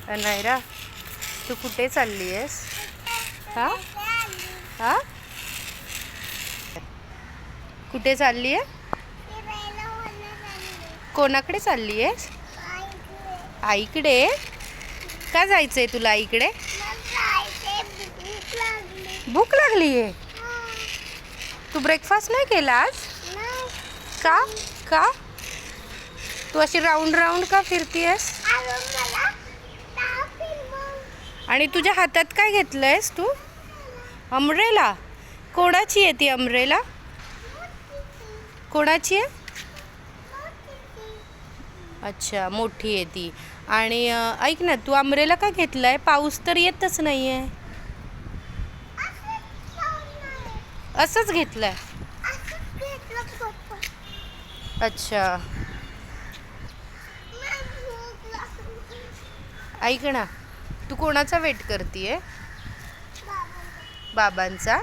अनायरा, तू कुठे चालली आहेस? हा हा, कुठे चालली आहे? कोणाकडे चालली आहेस? आईकडे? का जायचंय तुला आईकडे? भूक लागली आहे? तू ब्रेकफास्ट नाही केला आज? का? का तू अशी राऊंड राऊंड का फिरतीयस? आणि तुझ्या हातात काय घेतलंयस तू? अम्ब्रेला? कोणाची आहे ती अम्ब्रेला? कोणाची आहे? अच्छा, मोठी आहे ती. आणि ऐक ना, तू अम्ब्रेला का घेतलाय? पाऊस तर येतच नाहीये. असंच घेतलंय? अच्छा, ऐक ना, तू कोणाचा वेट करतीये? बाबांचा?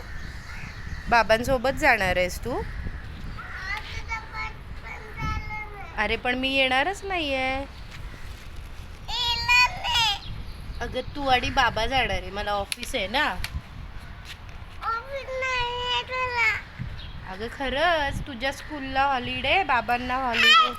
बाबांसोबत जाणार आहेस तू? अरे पण मी येणारच नाहीये. अगं तू आणि बाबा जाणार आहे, मला ऑफिस आहे ना. अगं खरंच, तुझ्या स्कूलला हॉलिडे, बाबांना हॉलिडे.